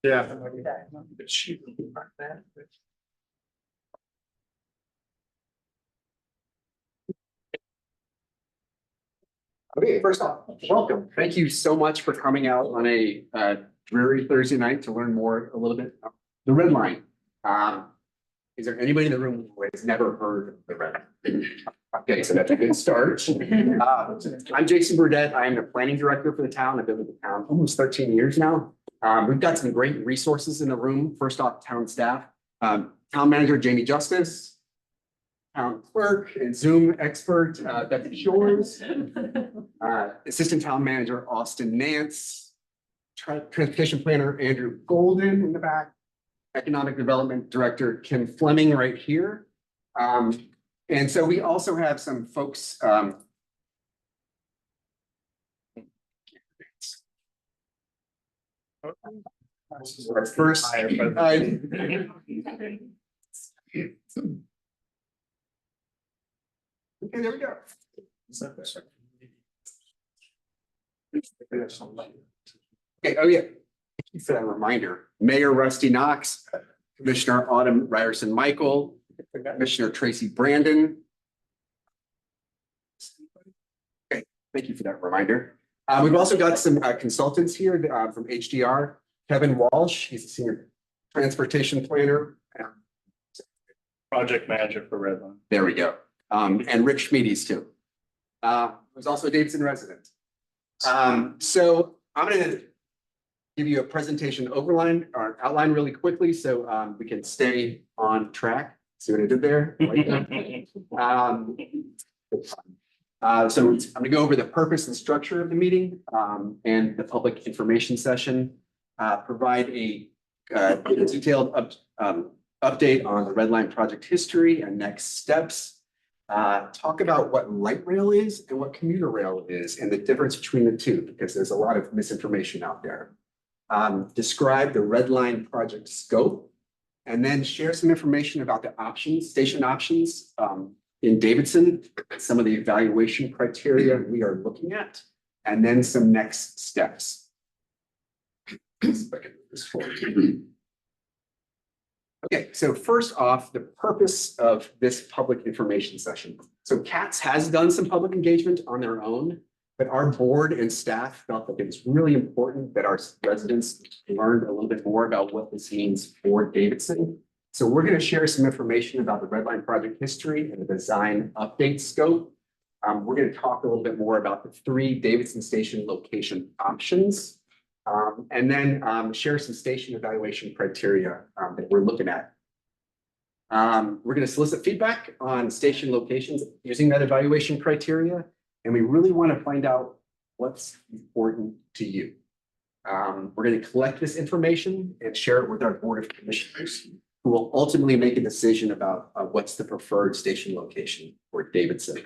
Yeah. Okay, first off, welcome. Thank you so much for coming out on a dreary Thursday night to learn more a little bit about the Red Line. Is there anybody in the room who has never heard of the Red Line? Okay, so that's a good start. I'm Jason Burdett. I am the planning director for the town. I've been with the town almost 13 years now. We've got some great resources in the room. First off, town staff, town manager Jamie Justice, town clerk and Zoom expert Becky Shores, assistant town manager Austin Nance, transportation planner Andrew Golden in the back, economic development director Kim Fleming right here. And so we also have some folks. Our first. Okay, there we go. Okay, oh yeah. Thank you for that reminder. Mayor Rusty Knox, Commissioner Autumn Ryerson Michael, Commissioner Tracy Brandon. Okay, thank you for that reminder. We've also got some consultants here from HDR. Kevin Walsh, he's a senior transportation planner. Project manager for Red Line. There we go. And Rich Schmiedes too. Who's also a Davidson resident. So I'm going to give you a presentation outline really quickly so we can stay on track. See what I did there? I like that. So I'm going to go over the purpose and structure of the meeting and the public information session, provide a detailed update on the Red Line project history and next steps, talk about what light rail is and what commuter rail is and the difference between the two, because there's a lot of misinformation out there. Describe the Red Line project scope, and then share some information about the options, station options in Davidson, some of the evaluation criteria we are looking at, and then some next steps. Okay, so first off, the purpose of this public information session. So CATS has done some public engagement on their own, but our board and staff felt that it was really important that our residents learned a little bit more about what this means for Davidson. So we're going to share some information about the Red Line project history and the design update scope. We're going to talk a little bit more about the 3 Davidson station location options. And then share some station evaluation criteria that we're looking at. We're going to solicit feedback on station locations using that evaluation criteria, and we really want to find out what's important to you. We're going to collect this information and share it with our board of commissioners, who will ultimately make a decision about what's the preferred station location for Davidson.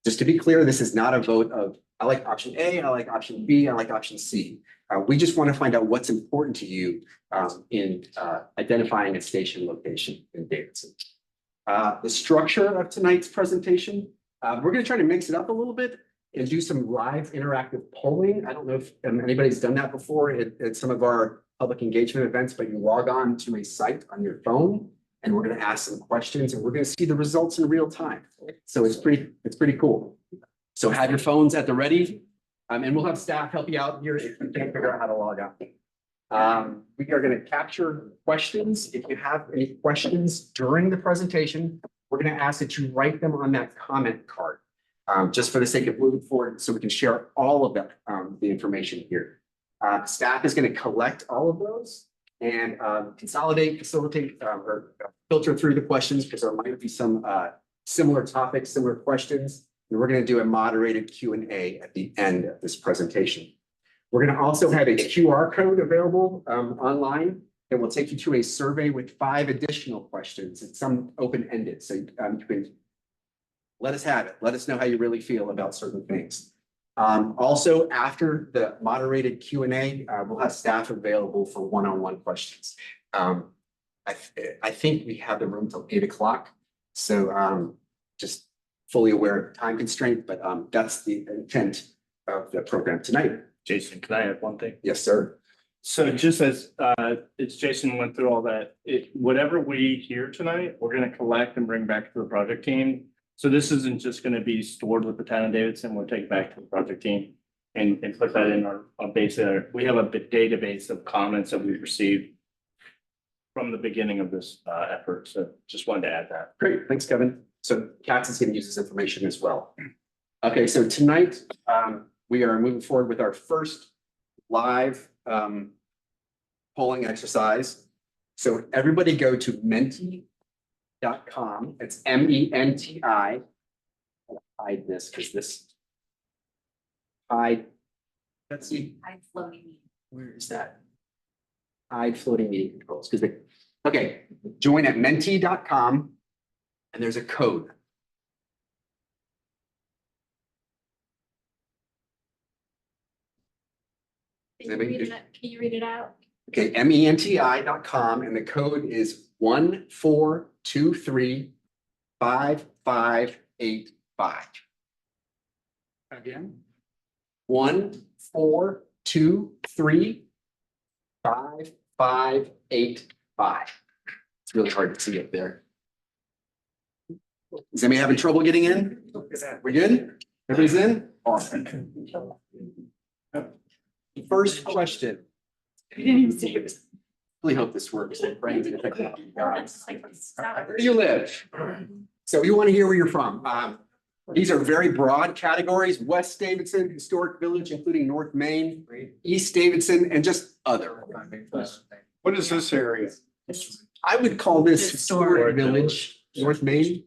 Just to be clear, this is not a vote of I like option A, I like option B, I like option C. We just want to find out what's important to you in identifying a station location in Davidson. The structure of tonight's presentation, we're going to try to mix it up a little bit and do some live interactive polling. I don't know if anybody's done that before at some of our public engagement events, but you log on to a site on your phone and we're going to ask some questions and we're going to see the results in real time. So it's pretty cool. So have your phones at the ready. And we'll have staff help you out here if you can't figure out how to log on. We are going to capture questions. If you have any questions during the presentation, we're going to ask that you write them on that comment card, just for the sake of moving forward so we can share all of that, the information here. Staff is going to collect all of those and consolidate, facilitate, or filter through the questions because there might be some similar topics, similar questions. And we're going to do a moderated Q&A at the end of this presentation. We're going to also have a QR code available online that will take you to a survey with 5 additional questions. It's some open-ended, so you can let us have it. Let us know how you really feel about certain things. Also, after the moderated Q&A, we'll have staff available for one-on-one questions. I think we have the room till 8 o'clock, so just fully aware of time constraint, but that's the intent of the program tonight. Jason, can I add one thing? Yes, sir. So just as it's Jason went through all that, whatever we hear tonight, we're gonna collect and bring back to the project team. So this isn't just gonna be stored with the Town of Davidson, we'll take it back to the project team and put that in our base there. We have a big database of comments that we've received from the beginning of this effort, so just wanted to add that. Great, thanks, Kevin. So Katz is going to use this information as well. Okay, so tonight, we are moving forward with our first live polling exercise. So everybody go to menti.com. It's MENTI. I'll hide this because this hide. Let's see. Where is that? Hide floating meeting controls because they okay. Join at menti.com and there's a code. Can you read it out? Okay, menti.com and the code is 14235585. Again, 14235585. It's really hard to see up there. Is anybody having trouble getting in? We good? Everybody's in? Awesome. First question. Really hope this works. Where do you live? So we want to hear where you're from. These are very broad categories: West Davidson, Historic Village, including North Main, East Davidson, and just other. What is this area? I would call this Historic Village, North Main.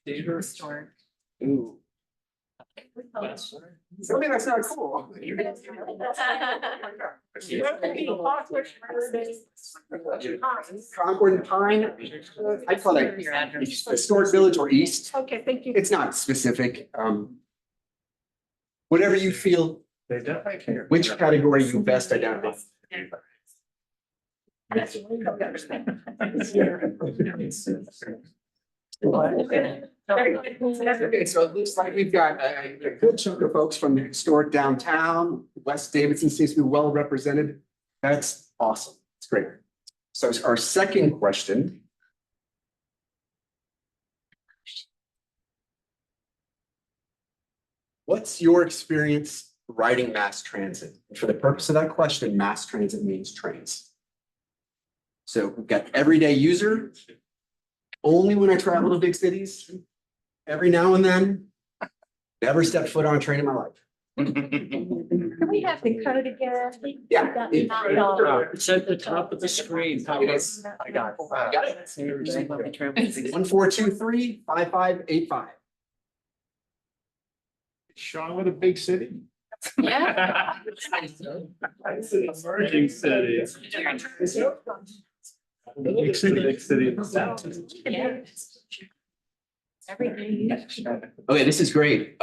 Historic. Ooh. I mean, that's not cool. Concord and Pine. I call it Historic Village or East. Okay, thank you. It's not specific. Whatever you feel, They definitely care. which category you best identify. Okay, so it looks like we've got a good chunk of folks from the historic downtown. West Davidson seems to be well represented. That's awesome. It's great. So our second question. What's your experience riding mass transit? And for the purpose of that question, mass transit means trains. So we've got everyday user. Only when I travel to big cities, every now and then, never stepped foot on a train in my life. Can we have the code again? Yeah. It's at the top of the screen. It is. I got Got it? 14235585. Charlotte, a big city? Yeah. Emerging cities. Big city of the South. Yeah. Every day. Okay, this is great.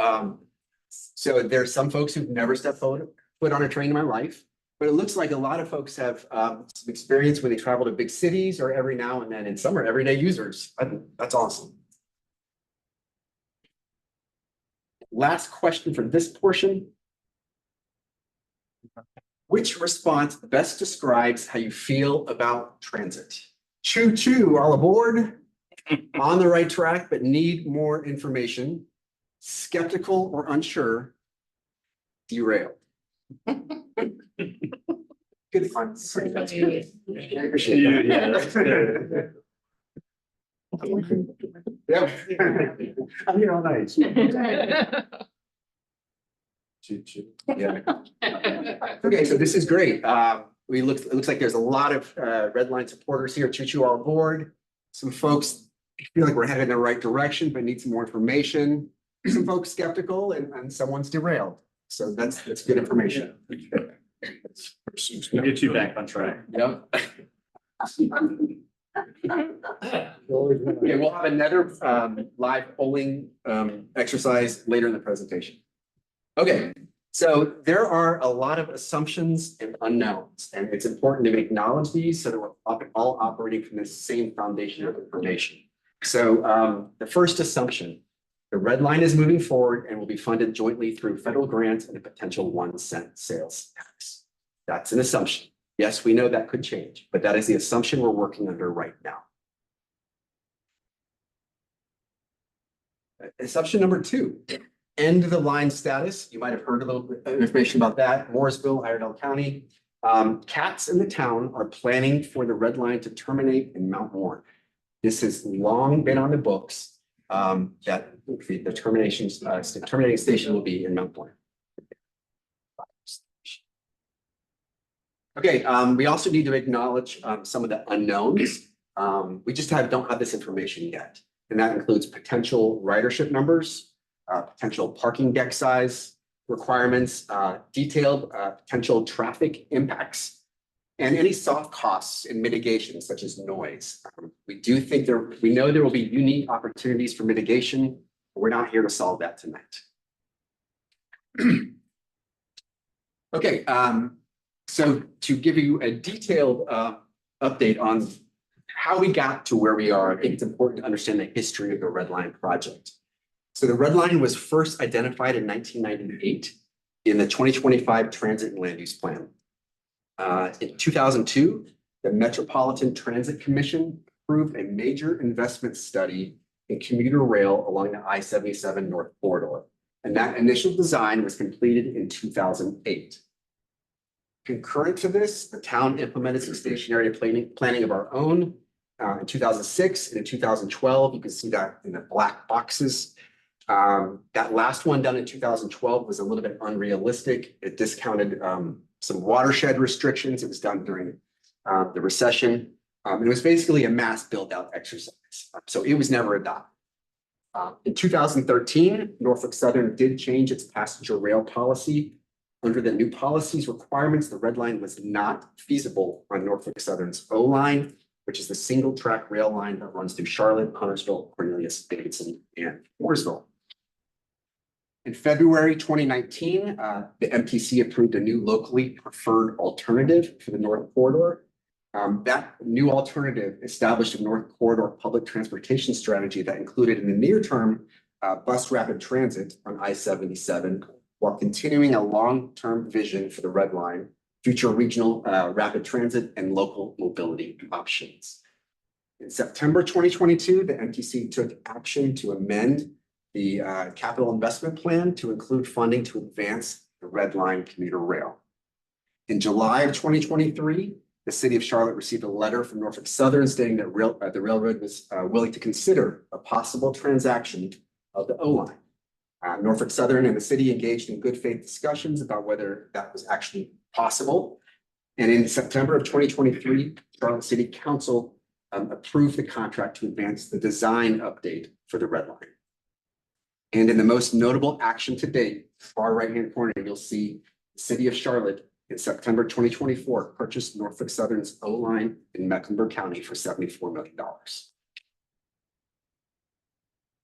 So there's some folks who've never stepped foot on a train in my life, but it looks like a lot of folks have some experience when they travel to big cities or every now and then, and some are everyday users. That's awesome. Last question for this portion. Which response best describes how you feel about transit? Choo choo, all aboard. On the right track, but need more information. Skeptical or unsure. Derailed. Good fun. Yeah. I'm here all night. Yeah. Okay, so this is great. It looks like there's a lot of Red Line supporters here. Choo choo all aboard. Some folks feel like we're headed in the right direction, but need some more information. Some folks skeptical and someone's derailed. So that's good information. We'll get you back on track. Yeah. Okay, we'll have another live polling exercise later in the presentation. Okay, so there are a lot of assumptions and unknowns, and it's important to acknowledge these so that we're all operating from the same foundation of information. So the first assumption, the Red Line is moving forward and will be funded jointly through federal grants and a potential 1 cent sales tax. That's an assumption. Yes, we know that could change, but that is the assumption we're working under right now. Assumption number 2, end of the line status. You might have heard a little bit of information about that. Morrisville, Iredell County. CATS in the town are planning for the Red Line to terminate in Mount Warren. This has long been on the books, that the terminating station will be in Mount Warren. Okay, we also need to acknowledge some of the unknowns. We just don't have this information yet. And that includes potential ridership numbers, potential parking deck size requirements, detailed potential traffic impacts, and any soft costs and mitigation such as noise. We know there will be unique opportunities for mitigation, but we're not here to solve that tonight. Okay, so to give you a detailed update on how we got to where we are, I think it's important to understand the history of the Red Line project. So the Red Line was first identified in 1998 in the 2025 Transit and Land Use Plan. In 2002, the Metropolitan Transit Commission approved a major investment study in commuter rail along the I-77 North Corridor. And that initial design was completed in 2008. Concurrent to this, the town implemented some stationary planning of our own in 2006 and in 2012. You can see that in the black boxes. That last one done in 2012 was a little bit unrealistic. It discounted some watershed restrictions. It was done during the recession. It was basically a mass build out exercise. So it was never adopted. In 2013, Norfolk Southern did change its passenger rail policy. Under the new policy's requirements, the Red Line was not feasible on Norfolk Southern's O line, which is the single track rail line that runs through Charlotte, Huntersville, Cornelius, Davidson, and Mooresville. In February 2019, the MPC approved a new locally preferred alternative for the North Corridor. That new alternative established a North Corridor public transportation strategy that included in the near term bus rapid transit on I-77, while continuing a long-term vision for the Red Line, future regional rapid transit and local mobility options. In September 2022, the MTC took action to amend the capital investment plan to include funding to advance the Red Line commuter rail. In July of 2023, the city of Charlotte received a letter from Norfolk Southern stating that the railroad was willing to consider a possible transaction of the O line. Norfolk Southern and the city engaged in good faith discussions about whether that was actually possible. And in September of 2023, Charlotte City Council approved the contract to advance the design update for the Red Line. And in the most notable action to date, far right-hand corner, you'll see the city of Charlotte in September 2024 purchased Norfolk Southern's O line in Mecklenburg County for $74 million.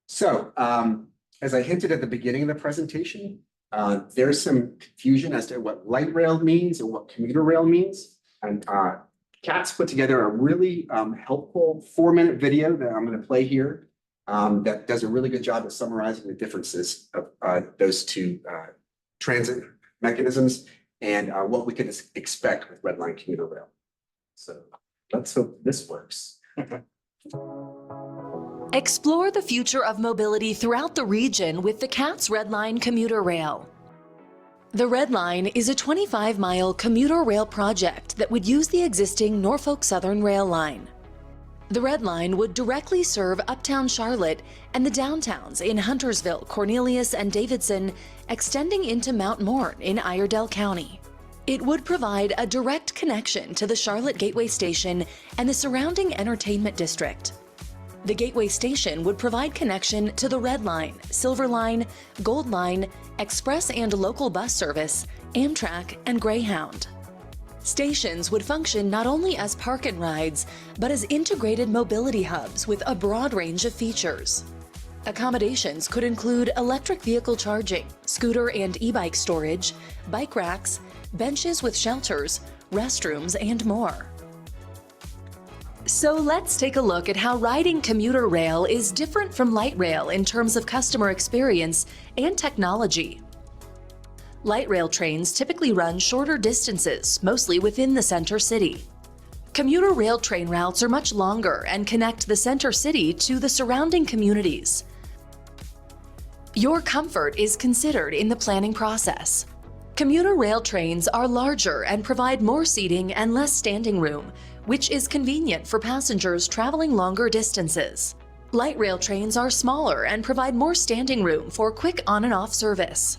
So, as I hinted at the beginning of the presentation, there's some confusion as to what light rail means and what commuter rail means. And CATS put together a really helpful 4-minute video that I'm going to play here that does a really good job of summarizing the differences of those two transit mechanisms and what we can expect with Red Line commuter rail. So let's hope this works. Explore the future of mobility throughout the region with the CATS Red Line Commuter Rail. The Red Line is a 25-mile commuter rail project that would use the existing Norfolk Southern rail line. The Red Line would directly serve uptown Charlotte and the downtowns in Huntersville, Cornelius, and Davidson, extending into Mount Morn in Iredell County. It would provide a direct connection to the Charlotte Gateway Station and the surrounding entertainment district. The Gateway Station would provide connection to the Red Line, Silver Line, Gold Line, Express and local bus service, Amtrak, and Greyhound. Stations would function not only as park and rides, but as integrated mobility hubs with a broad range of features. Accommodations could include electric vehicle charging, scooter and e-bike storage, bike racks, benches with shelters, restrooms, and more. So let's take a look at how riding commuter rail is different from light rail in terms of customer experience and technology. Light rail trains typically run shorter distances, mostly within the center city. Commuter rail train routes are much longer and connect the center city to the surrounding communities. Your comfort is considered in the planning process. Commuter rail trains are larger and provide more seating and less standing room, which is convenient for passengers traveling longer distances. Light rail trains are smaller and provide more standing room for quick on and off service.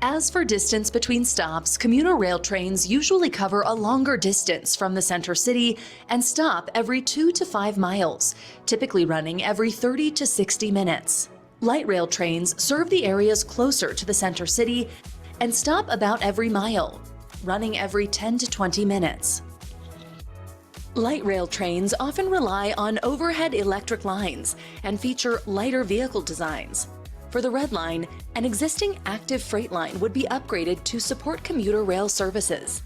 As for distance between stops, commuter rail trains usually cover a longer distance from the center city and stop every 2 to 5 miles, typically running every 30 to 60 minutes. Light rail trains serve the areas closer to the center city and stop about every mile, running every 10 to 20 minutes. Light rail trains often rely on overhead electric lines and feature lighter vehicle designs. For the Red Line, an existing active freight line would be upgraded to support commuter rail services.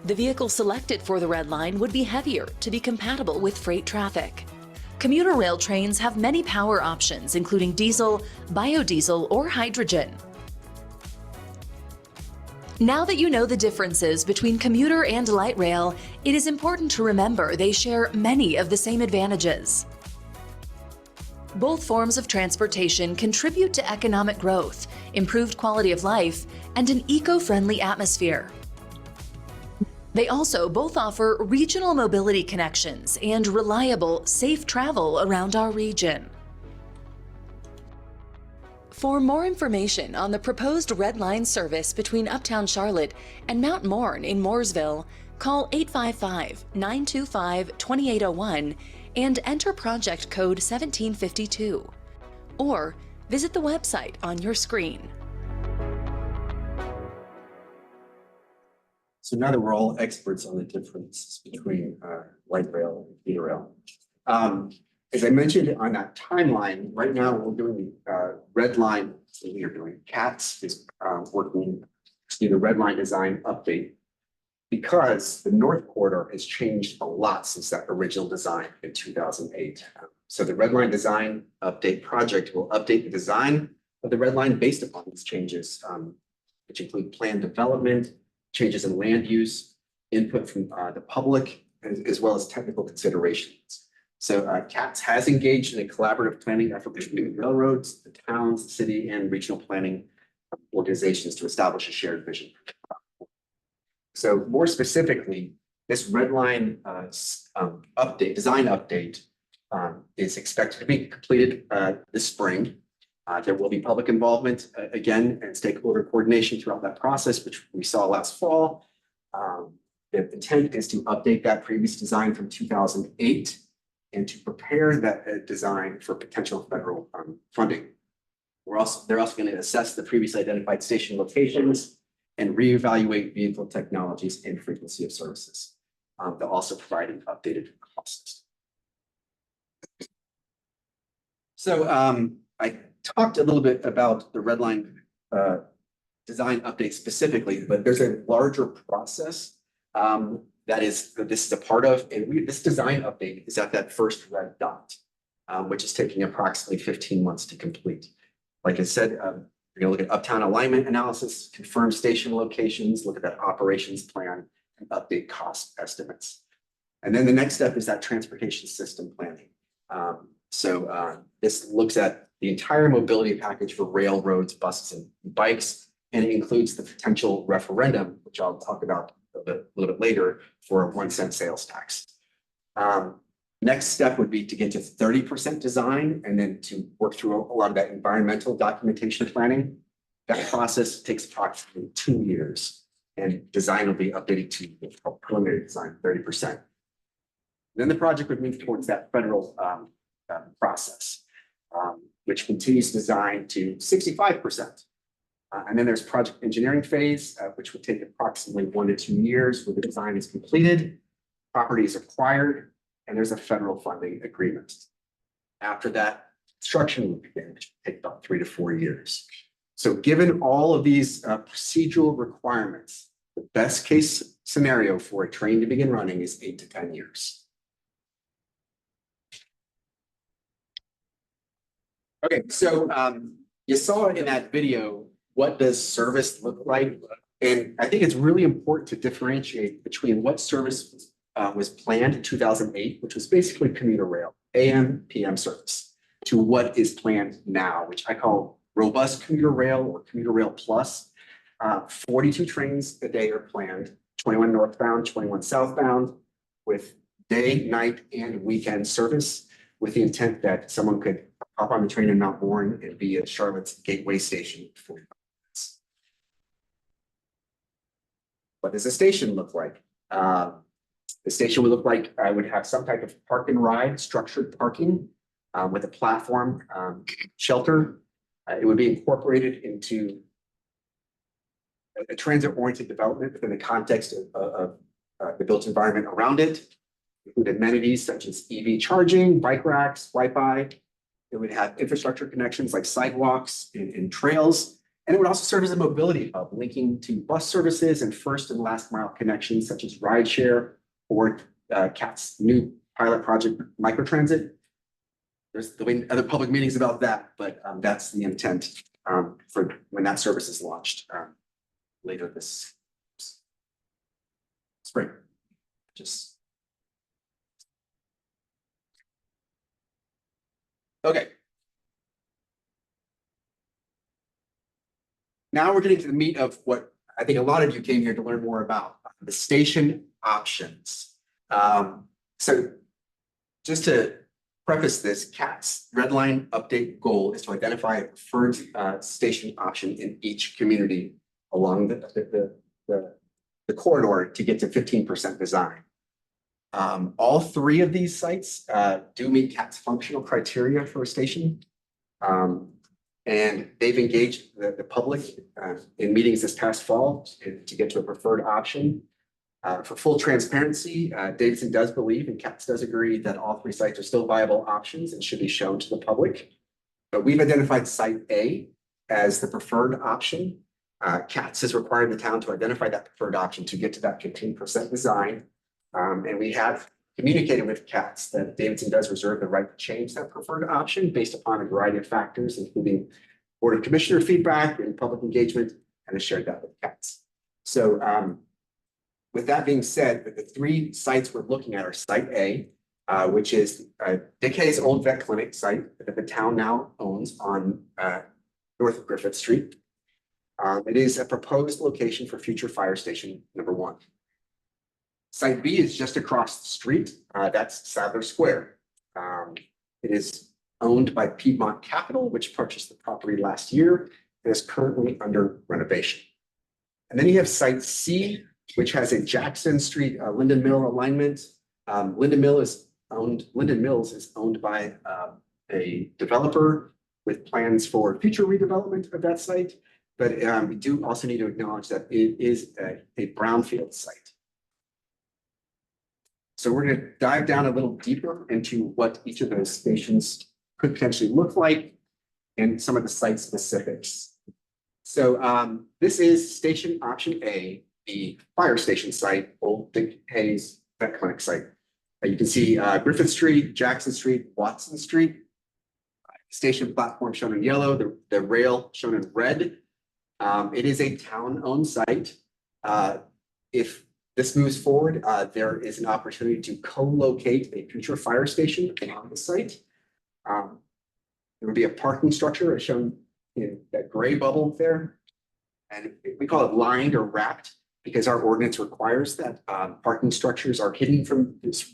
The vehicle selected for the Red Line would be heavier to be compatible with freight traffic. Commuter rail trains have many power options, including diesel, biodiesel, or hydrogen. Now that you know the differences between commuter and light rail, it is important to remember they share many of the same advantages. Both forms of transportation contribute to economic growth, improved quality of life, and an eco-friendly atmosphere. They also both offer regional mobility connections and reliable, safe travel around our region. For more information on the proposed Red Line service between Uptown Charlotte and Mount Morn in Mooresville, call 855-925-2801 and enter project code 1752, or visit the website on your screen. So now that we're all experts on the difference between light rail and commuter rail. As I mentioned on that timeline, right now we're doing the Red Line, so we are doing CATS is working to do the Red Line design update because the North Corridor has changed a lot since that original design in 2008. So the Red Line design update project will update the design of the Red Line based upon these changes, which include plan development, changes in land use, input from the public, as well as technical considerations. So CATS has engaged in a collaborative planning effort between railroads, the towns, the city, and regional planning organizations to establish a shared vision. So more specifically, this Red Line design update is expected to be completed this spring. There will be public involvement again and stakeholder coordination throughout that process, which we saw last fall. The intent is to update that previous design from 2008 and to prepare that design for potential federal funding. They're also going to assess the previously identified station locations and reevaluate vehicle technologies and frequency of services. They'll also provide an updated cost. So I talked a little bit about the Red Line design update specifically, but there's a larger process this is a part of, and this design update is at that first red dot, which is taking approximately 15 months to complete. Like I said, we're going to look at uptown alignment analysis, confirm station locations, look at that operations plan, and update cost estimates. And then the next step is that transportation system planning. This looks at the entire mobility package for railroads, buses, and bikes, and it includes the potential referendum, which I'll talk about a little bit later, for a 1-cent sales tax. Next step would be to get to 30% design and then to work through a lot of that environmental documentation planning. That process takes approximately 2 years, and design will be updated to preliminary design 30%. Then the project would move towards that federal process, which continues design to 65%. And then there's project engineering phase, which would take approximately 1 to 2 years where the design is completed, property is acquired, and there's a federal funding agreement. After that, construction will begin, which will take about 3 to 4 years. So given all of these procedural requirements, the best case scenario for a train to begin running is 8 to 10 years. Okay, so you saw in that video what does service look like? And I think it's really important to differentiate between what service was planned in 2008, which was basically commuter rail, AM, PM service, to what is planned now, which I call robust commuter rail or commuter rail plus. 42 trains a day are planned, 21 northbound, 21 southbound, with day, night, and weekend service, with the intent that someone could hop on the train in Mount Warren and be at Charlotte's Gateway Station for 45 minutes. What does a station look like? The station would look like I would have some type of park and ride, structured parking with a platform, shelter. It would be incorporated into a transit-oriented development within the context of the built environment around it. Include amenities such as EV charging, bike racks, Wi-Fi. It would have infrastructure connections like sidewalks and trails. And it would also serve as a mobility hub, linking to bus services and first and last mile connections such as rideshare or CAT's new pilot project, microtransit. There'll be other public meetings about that, but that's the intent for when that service is launched later this spring. Okay. Now we're getting to the meat of what I think a lot of you came here to learn more about, the station options. So just to preface this, CAT's Red Line update goal is to identify a preferred station option in each community along the corridor to get to 15% design. All three of these sites do meet CAT's functional criteria for a station. And they've engaged the public in meetings this past fall to get to a preferred option. For full transparency, Davidson does believe, and CATS does agree, that all three sites are still viable options and should be shown to the public. But we've identified Site A as the preferred option. CATS has required the town to identify that preferred option to get to that 15% design. And we have communicated with CATS that Davidson does reserve the right to change that preferred option based upon a variety of factors, including Board of Commissioner feedback and public engagement, and has shared that with CATS. So with that being said, the three sites we're looking at are Site A, which is Dick Hayes' old vet clinic site that the town now owns on north of Griffith Street. It is a proposed location for future fire station number 1. Site B is just across the street. That's Sadler Square. It is owned by Piedmont Capital, which purchased the property last year and is currently under renovation. And then you have Site C, which has a Jackson Street Linden Mill alignment. Linden Mills is owned by a developer with plans for future redevelopment of that site. But we do also need to acknowledge that it is a brownfield site. So we're going to dive down a little deeper into what each of those stations could potentially look like and some of the site specifics. So this is station option A, the fire station site, old Dick Hayes vet clinic site. You can see Griffith Street, Jackson Street, Watson Street. Station platform shown in yellow, the rail shown in red. It is a town-owned site. If this moves forward, there is an opportunity to co-locate a future fire station on the site. There would be a parking structure as shown in that gray bubble there. And we call it lined or wrapped because our ordinance requires that parking structures are hidden from this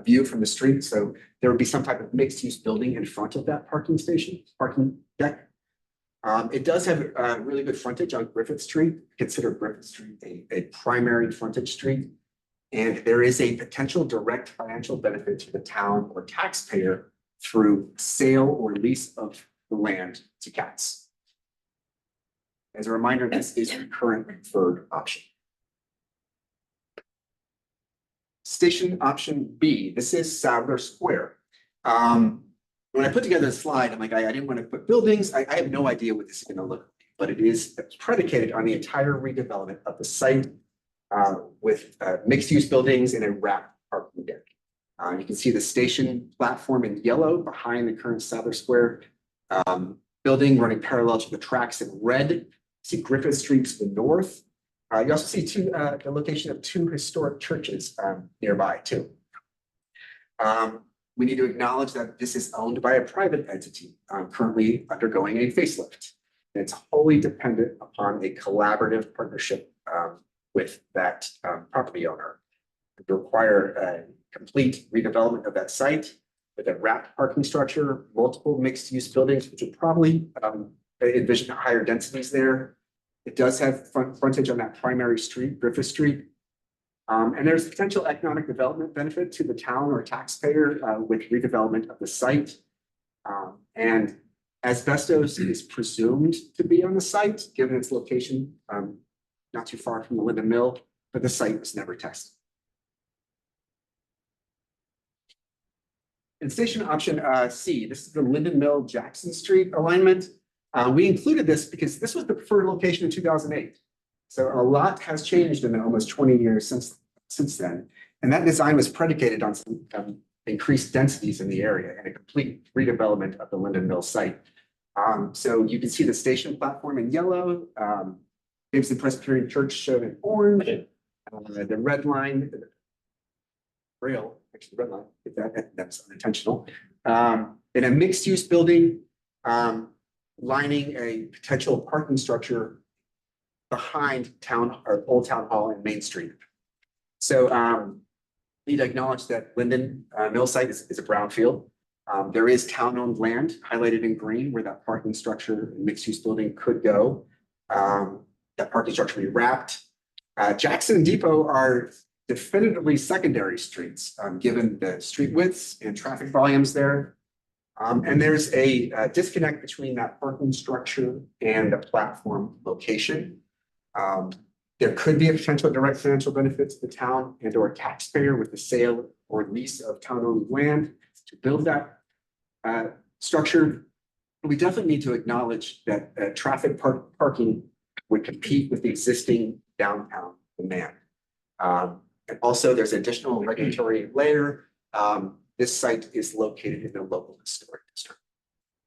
view from the street. So there would be some type of mixed use building in front of that parking deck. It does have really good frontage on Griffith Street. Consider Griffith Street a primary frontage street. And there is a potential direct financial benefit to the town or taxpayer through sale or lease of the land to CATS. As a reminder, this is the current preferred option. Station option B, this is Sadler Square. When I put together the slide, I'm like, I didn't want to put buildings. I have no idea what this is going to look like, but it is predicated on the entire redevelopment of the site with mixed use buildings and a wrapped parking deck. You can see the station platform in yellow behind the current Sadler Square building running parallel to the tracks in red. See Griffith Street to the north. You also see the location of two historic churches nearby too. We need to acknowledge that this is owned by a private entity currently undergoing a facelift. And it's wholly dependent upon a collaborative partnership with that property owner. It would require a complete redevelopment of that site with a wrapped parking structure, multiple mixed-use buildings, which would probably envision higher densities there. It does have frontage on that primary street, Griffith Street. And there's potential economic development benefit to the town or taxpayer with redevelopment of the site. And asbestos is presumed to be on the site, given its location not too far from the Linden Mill, but the site was never tested. In station option C, this is the Linden Mill Jackson Street alignment. We included this because this was the preferred location in 2008. So a lot has changed in the almost 20 years since then. And that design was predicated on some increased densities in the area and a complete redevelopment of the Linden Mill site. So you can see the station platform in yellow, Davidson Presbyterian Church shown in orange, the Red Line Rail, actually Red Line, if that's unintentional, in a mixed-use building, lining a potential parking structure behind Old Town Hall and Main Street. So need to acknowledge that Linden Mill site is a brownfield. There is town-owned land highlighted in green where that parking structure and mixed-use building could go. That parking structure will be wrapped. Jackson and Depot are definitively secondary streets, given the street widths and traffic volumes there. And there's a disconnect between that parking structure and the platform location. There could be a potential direct financial benefit to the town and or taxpayer with the sale or lease of town-owned land to build that structure. We definitely need to acknowledge that traffic parking would compete with the existing downtown demand. And also there's additional regulatory layer. This site is located in the local historic district.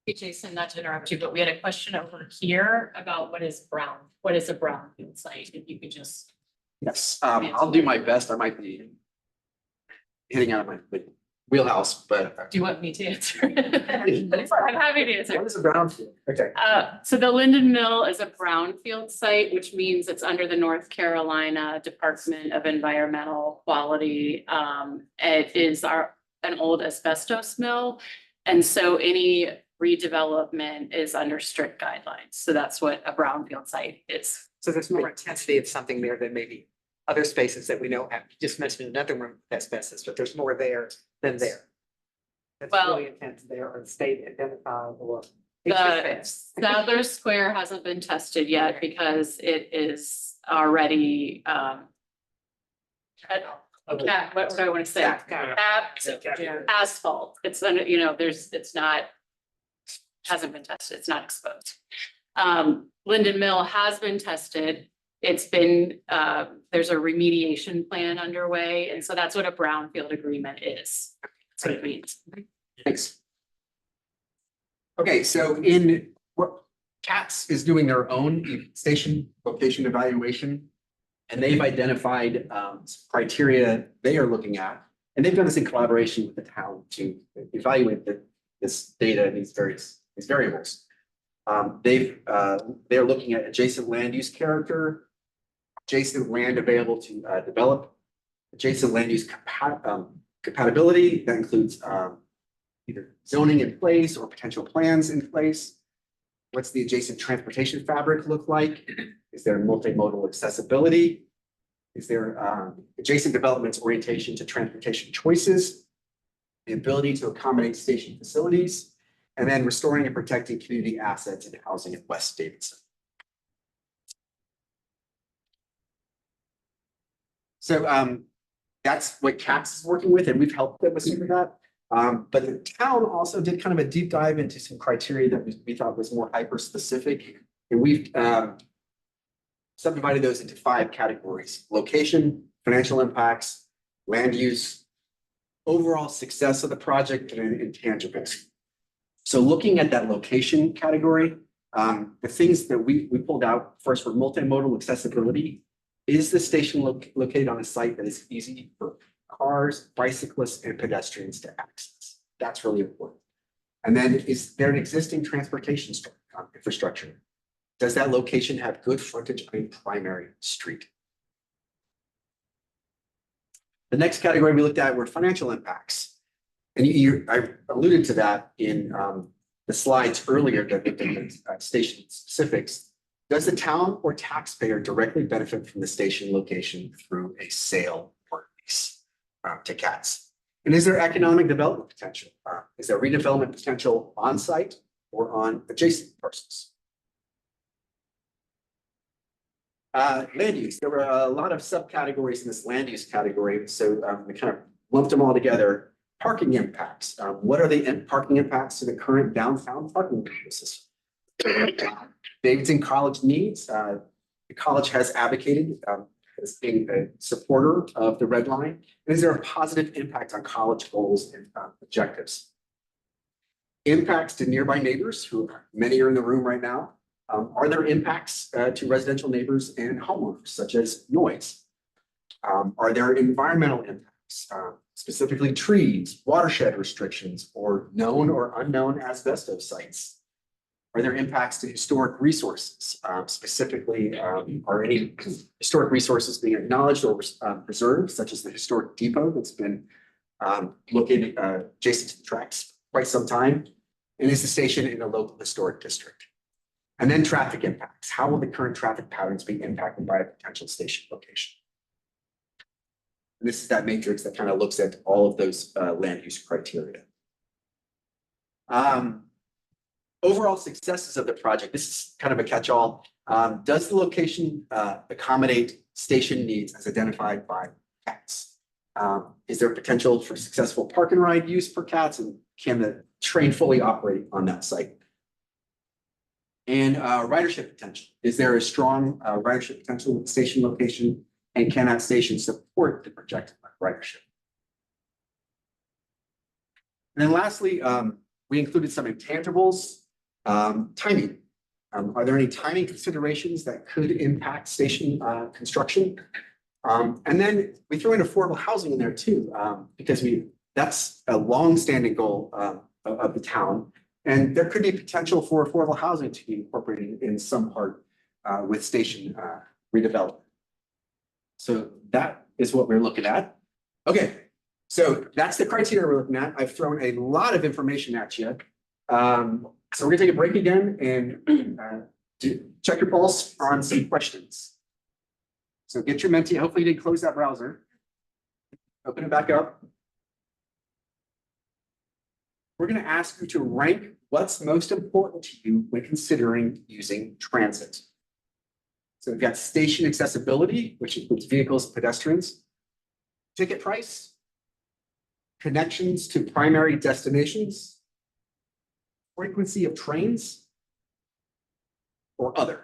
Hey, Jason, not to interrupt you, but we had a question over here about what is a brownfield site? If you could just. Yes, I'll do my best. I might be hitting out of my wheelhouse, but. Do you want me to answer? I'm happy to answer. What is a brownfield? Okay. So the Linden Mill is a brownfield site, which means it's under the North Carolina Department of Environmental Quality. It is an old asbestos mill. And so any redevelopment is under strict guidelines. So that's what a brownfield site is. So there's more intensity of something there than maybe other spaces that we know have. You just mentioned another room with asbestos, but there's more there than there. That's Well, really intense there or state identified or. The Sadler Square hasn't been tested yet because it is already, what do I want to say? Asphalt. It's under, hasn't been tested. It's not exposed. Linden Mill has been tested. It's been, there's a remediation plan underway. And so that's what a brownfield agreement is. That's what it means. Thanks. Okay, so CATS is doing their own station location evaluation. And they've identified criteria they are looking at. And they've done this in collaboration with the town to evaluate this data and these variables. They're looking at adjacent land use character, adjacent land available to develop, adjacent land use compatibility. That includes either zoning in place or potential plans in place. What's the adjacent transportation fabric look like? Is there multimodal accessibility? Is there adjacent developments orientation to transportation choices? The ability to accommodate station facilities, and then restoring and protecting community assets and housing in West Davidson. So that's what CATS is working with, and we've helped them with some of that. But the town also did kind of a deep dive into some criteria that we thought was more hyper specific. And we've subdivided those into 5 categories: location, financial impacts, land use, overall success of the project, and intangibles. So looking at that location category, The things that we pulled out first were multimodal accessibility. Is the station located on a site that is easy for cars, bicyclists, and pedestrians to access? That's really important. And then is there an existing transportation infrastructure? Does that location have good frontage on a primary street? The next category we looked at were financial impacts. And I alluded to that in the slides earlier that looked at station specifics. Does the town or taxpayer directly benefit from the station location through a sale or lease to CATS? And is there economic development potential? Is there redevelopment potential on site or on adjacent parcels? Land use. There were a lot of subcategories in this land use category, so we kind of lumped them all together. Parking impacts. What are the parking impacts to the current downtown parking system? Davidson College needs. The college has advocated as being a supporter of the Red Line. And is there a positive impact on college goals and objectives? Impacts to nearby neighbors, who many are in the room right now. Are there impacts to residential neighbors and homeowners, such as noise? Are there environmental impacts, specifically trees, watershed restrictions, or known or unknown asbestos sites? Are there impacts to historic resources? Specifically, are any historic resources being acknowledged or preserved, such as the historic depot that's been located adjacent to the tracks for quite some time? And is the station in a local historic district? And then traffic impacts. How will the current traffic patterns be impacted by a potential station location? And this is that matrix that kind of looks at all of those land use criteria. Overall successes of the project. This is kind of a catch-all. Does the location accommodate station needs as identified by CATS? Is there potential for successful park and ride use for CATS, and can the train fully operate on that site? And ridership potential. Is there a strong ridership potential with the station location, and can that station support the projected ridership? And then lastly, we included some intangibles. Timing. Are there any timing considerations that could impact station construction? And then we throw in affordable housing in there too, because that's a long-standing goal of the town. And there could be potential for affordable housing to be incorporated in some part with station redevelopment. So that is what we're looking at. Okay, so that's the criteria we're looking at. I've thrown a lot of information at you. So we're gonna take a break again and check your pulse on some questions. So get your Menti. Hopefully you didn't close that browser. Open it back up. We're going to ask you to rank what's most important to you when considering using transit. So we've got station accessibility, which includes vehicles and pedestrians, ticket price, connections to primary destinations, frequency of trains, or other.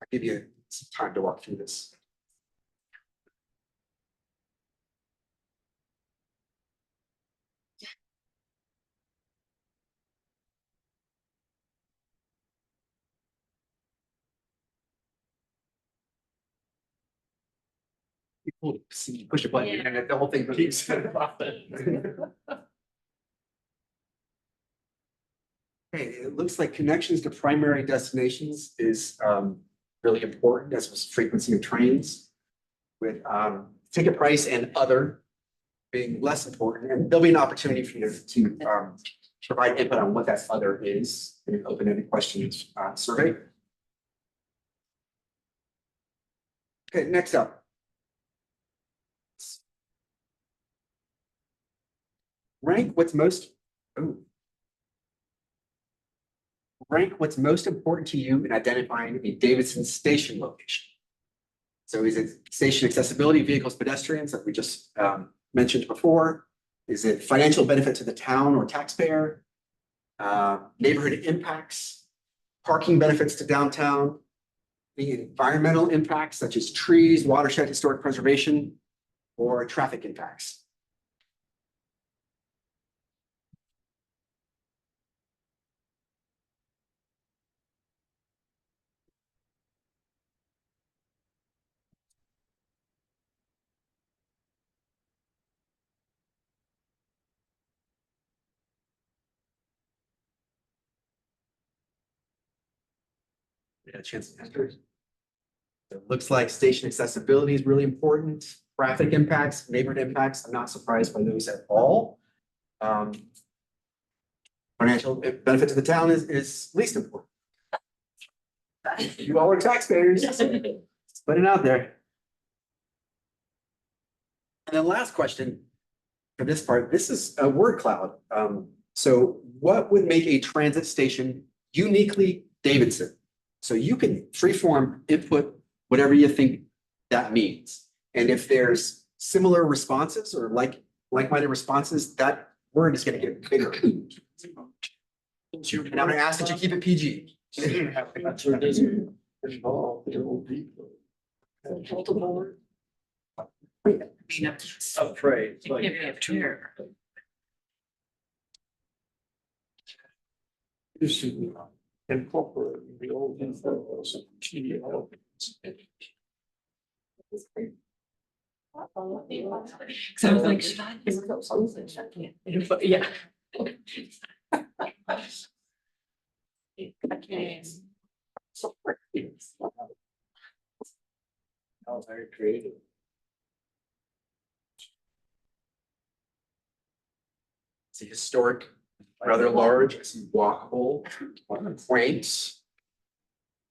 I'll give you some time to walk through this. People see, push a button and the whole thing keeps. Okay, it looks like connections to primary destinations is really important, as was frequency of trains, with ticket price and other being less important. And there'll be an opportunity for you to provide input on what that other is in an open-ended questions survey. Okay, next up. Rank what's most important to you in identifying a Davidson station location. So is it station accessibility, vehicles, pedestrians, like we just mentioned before? Is it financial benefit to the town or taxpayer? Neighborhood impacts, parking benefits to downtown, the environmental impacts such as trees, watershed, historic preservation, or traffic impacts? a chance to enter. It looks like station accessibility is really important. Traffic impacts, neighborhood impacts, I'm not surprised by those at all. Financial benefit to the town is least important. You all are taxpayers. Put it out there. And then last question for this part, this is a word cloud. So what would make a transit station uniquely Davidson? So you can freeform input whatever you think that means. And if there's similar responses or like-minded responses, that word is going to get bigger. And I'm going to ask that you keep it PG. That's where it is involved, there will be. Multiple. Afraid. It can be a chair. This is incorporate the old info. So I was like, should I? Yeah. Oh, very creative. It's a historic, rather large, I see walkable, quaint,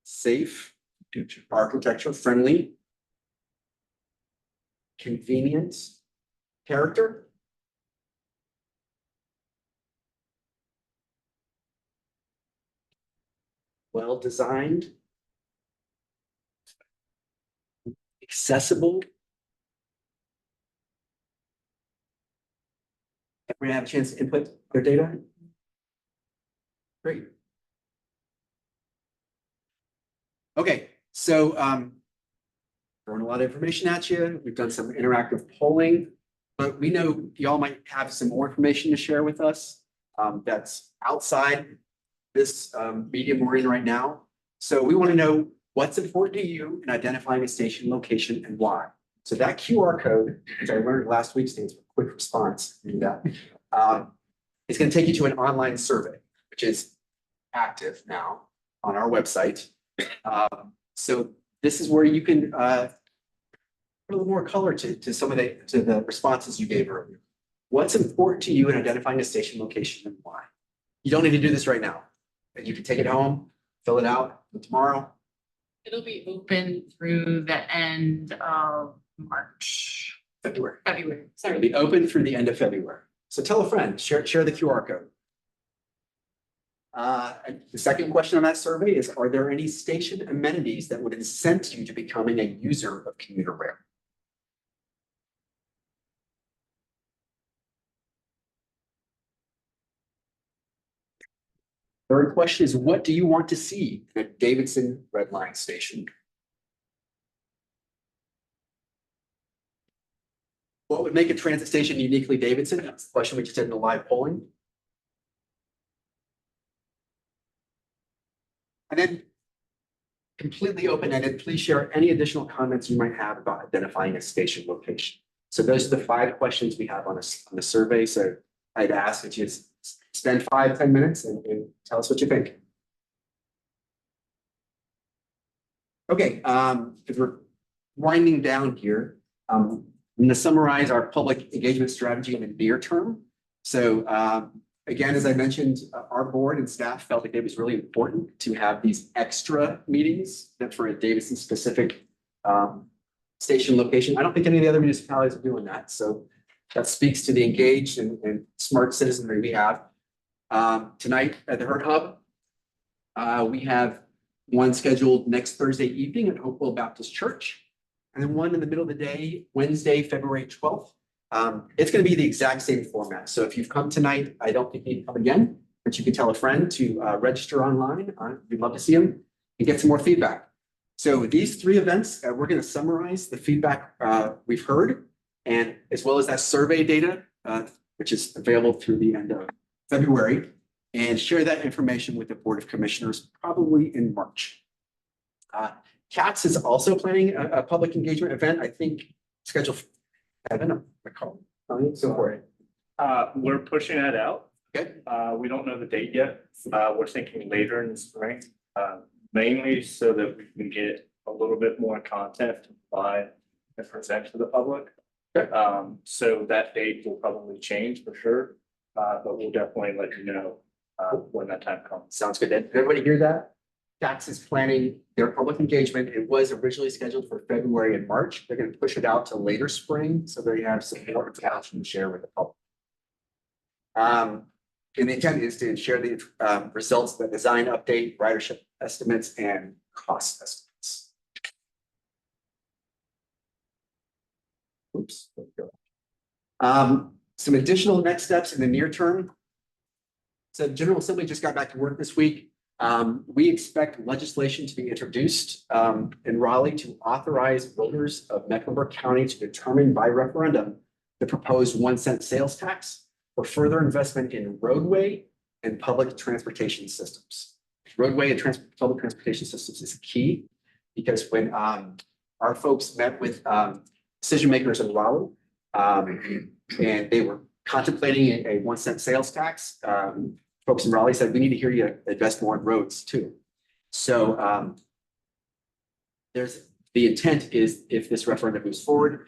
safe, architecture friendly, convenient character. Well designed. Accessible. Everyone have a chance to input their data? Great. Okay, so throwing a lot of information at you. We've done some interactive polling, but we know y'all might have some more information to share with us that's outside this medium we're in right now. So we want to know what's important to you in identifying a station location and why. So that QR code, which I learned last week, stands for quick response. And it's going to take you to an online survey, which is active now on our website. So this is where you can put a little more color to some of the responses you gave earlier. What's important to you in identifying a station location and why? You don't need to do this right now. You can take it home, fill it out tomorrow. It'll be open through the end of March, February. February, It'll sorry. be open through the end of February. So tell a friend, share the QR code. The second question on that survey is, are there any station amenities that would incent you to becoming a user of commuter rail? Third question is, what do you want to see in a Davidson Red Line station? What would make a transit station uniquely Davidson? That's the question we just did in the live polling. And then completely open-ended, please share any additional comments you might have about identifying a station location. So those are the 5 questions we have on the survey. So I'd ask that you spend 5-10 minutes and tell us what you think. Okay, because we're winding down here, I'm going to summarize our public engagement strategy in the near term. So again, as I mentioned, our board and staff felt like it was really important to have these extra meetings that for a Davidson specific station location. I don't think any of the other municipalities are doing that. So that speaks to the engaged and smart citizenry we have. Tonight at the Hurt Hub, we have one scheduled next Thursday evening at Hopewell Baptist Church, and then one in the middle of the day, Wednesday, February 12th. It's going to be the exact same format. So if you've come tonight, I don't think you need to come again, but you can tell a friend to register online. We'd love to see them and get some more feedback. So these 3 events, we're going to summarize the feedback we've heard, and as well as that survey data, which is available through the end of February, and share that information with the Board of Commissioners probably in March. CATS is also planning a public engagement event, I think scheduled. I don't know. We're pushing that out. Okay. We don't know the date yet. We're thinking later in the spring. mainly so that we can get a little bit more content to buy and present to the public. So that date will probably change for sure, but we'll definitely let you know, when that time comes. Sounds good. Did everybody hear that? CATS is planning their public engagement. It was originally scheduled for February and March. They're going to push it out to later spring, so they have some more information to share with the public. And the intent is to share the results, the design update, ridership estimates, and cost estimates. Oops. There we go. Some additional next steps in the near term. So General Assembly just got back to work this week. We expect legislation to be introduced in Raleigh to authorize voters of Mecklenburg County to determine by referendum the proposed 1 cent sales tax for further investment in roadway and public transportation systems. Roadway and public transportation systems is key because when our folks met with decision makers in Raleigh and they were contemplating a 1 cent sales tax, folks in Raleigh said, we need to hear you invest more in roads too. So the intent is if this referendum moves forward,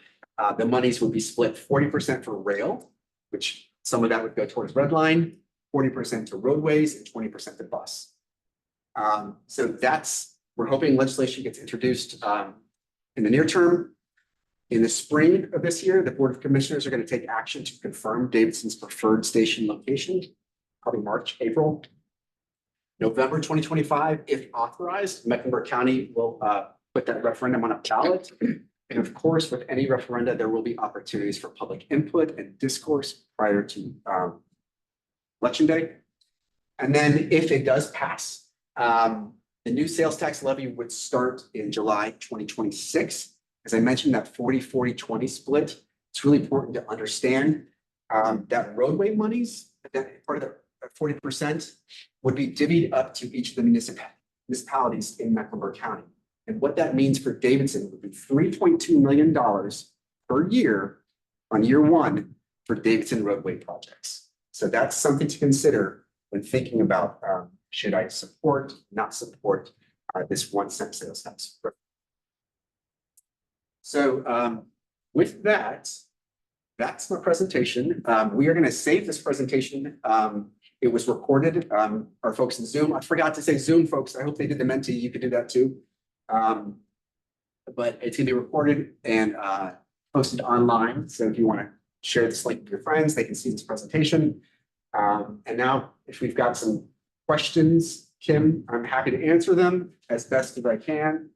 the monies would be split 40% for rail, which some of that would go towards Red Line, 40% to roadways, and 20% to bus. So we're hoping legislation gets introduced in the near term. In the spring of this year, the Board of Commissioners are going to take action to confirm Davidson's preferred station location, probably March, April. November 2025, if authorized, Mecklenburg County will put that referendum on a ballot. And of course, with any referenda, there will be opportunities for public input and discourse prior to election day. And then if it does pass, the new sales tax levy would start in July 2026. As I mentioned, that 40-40-20 split, it's really important to understand that roadway monies, that part of the 40% would be divvied up to each of the municipalities in Mecklenburg County. And what that means for Davidson would be $3.2 million per year on year one for Davidson roadway projects. So that's something to consider when thinking about should I support, not support this 1 cent sales tax. So with that, that's my presentation. We are going to save this presentation. It was recorded. Our folks in Zoom, I forgot to say Zoom folks, I hope they did the Menti. You could do that too. But it's gonna be recorded and posted online. So if you want to share this link with your friends, they can see this presentation. And now if we've got some questions, Kim, I'm happy to answer them as best as I can.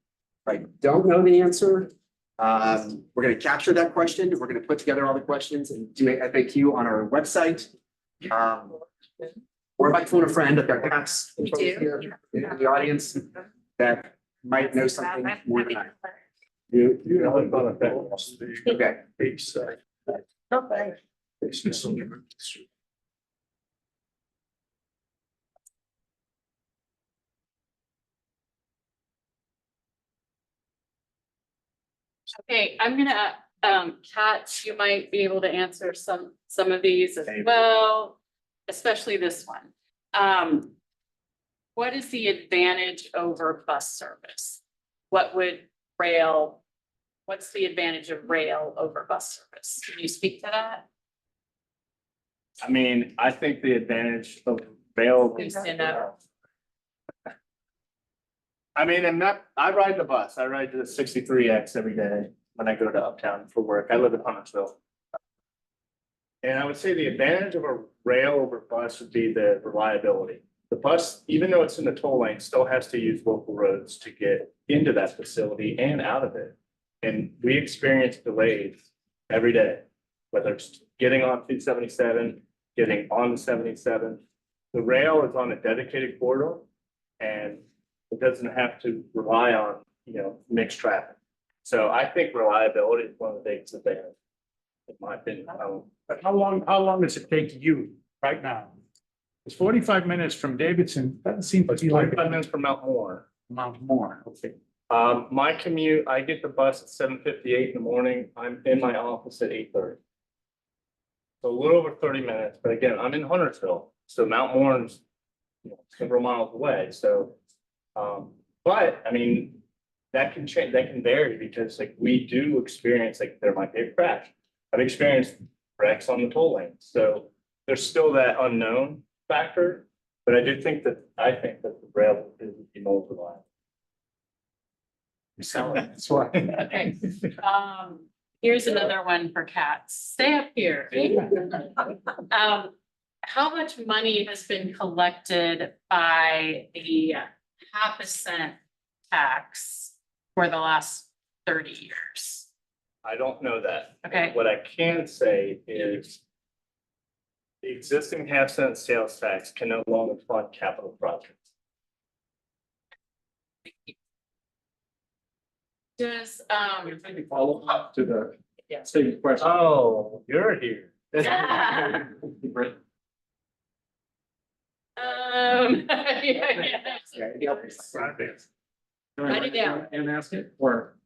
If I don't know the answer, we're going to capture that question. We're going to put together all the questions and do a FAQ on our website. Or by phone a friend. I've got perhaps folks here in the audience that might know something more than I. You know about that. Okay. Okay. Okay, I'm gonna, Kat, you might be able to answer some of these as well, especially this one. What is the advantage over bus service? What's the advantage of rail over bus service? Can you speak to that? I mean, I think the advantage of rail. Please stand up. I mean, I ride the bus. I ride the 63X every day when I go to Uptown for work. I live in Huntersville. And I would say the advantage of a rail over bus would be the reliability. The bus, even though it's in the toll lane, still has to use local roads to get into that facility and out of it. And we experience delays every day, whether it's getting on 277, getting on 77. The rail is on a dedicated corridor and it doesn't have to rely on, mixed traffic. So I think reliability is one of the biggest advantages, in my opinion. But how long does it take you right now? It's 45 minutes from Davidson. Doesn't seem to be like 45 minutes from Mount Moore. Mount Moore. Okay. My commute, I get the bus at 7:58 in the morning. I'm in my office at 8:30. So a little over 30 minutes, but again, I'm in Huntersville, so Mount Moore's several miles away. So But, I mean, that can change, that can vary because like we do experience, like there might be a crash. I've experienced wrecks on the toll lane, so there's still that unknown factor. But I think that the rail is immobilized. That's why. Okay. Here's another one for cats. Stay up here. How much money has been collected by the 0.5% tax for the last 30 years? I don't know that. Okay. What I can say is the existing 0.5 sales tax can no longer fund capital projects. Does, Maybe follow up to the Yeah. same question. Oh, you're here. yeah. Write it down. And ask it, or?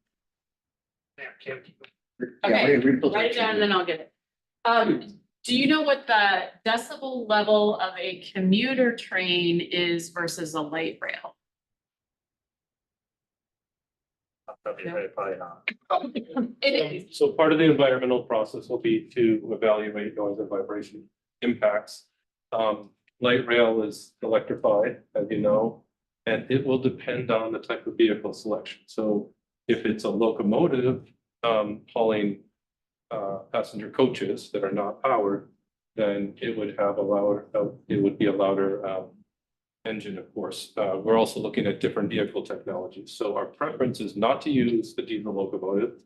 Okay, write it down and then I'll get it. Do you know what the decibel level of a commuter train is versus a light rail? Probably not. It is. So part of the environmental process will be to evaluate noise and vibration impacts. Light rail is electrified, as you know, and it will depend on the type of vehicle selection. So if it's a locomotive hauling passenger coaches that are not powered, then it would have a louder, it would be a louder engine, of course. We're also looking at different vehicle technologies. So our preference is not to use the diesel locomotive.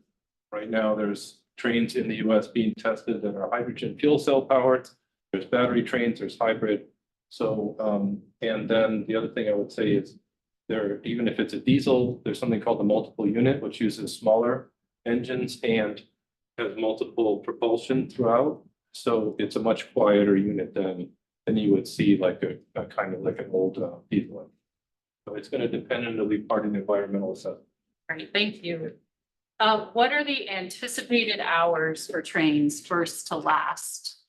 Right now, there's trains in the US being tested that are hydrogen fuel cell powered. There's battery trains, there's hybrid. So, and then the other thing I would say is there, even if it's a diesel, there's something called the multiple unit, which uses smaller engines and has multiple propulsion throughout. So it's a much quieter unit than you would see like a kind of like an old diesel. So it's going to depend on the part of the environmental assessment. Great, thank you. What are the anticipated hours for trains first to last?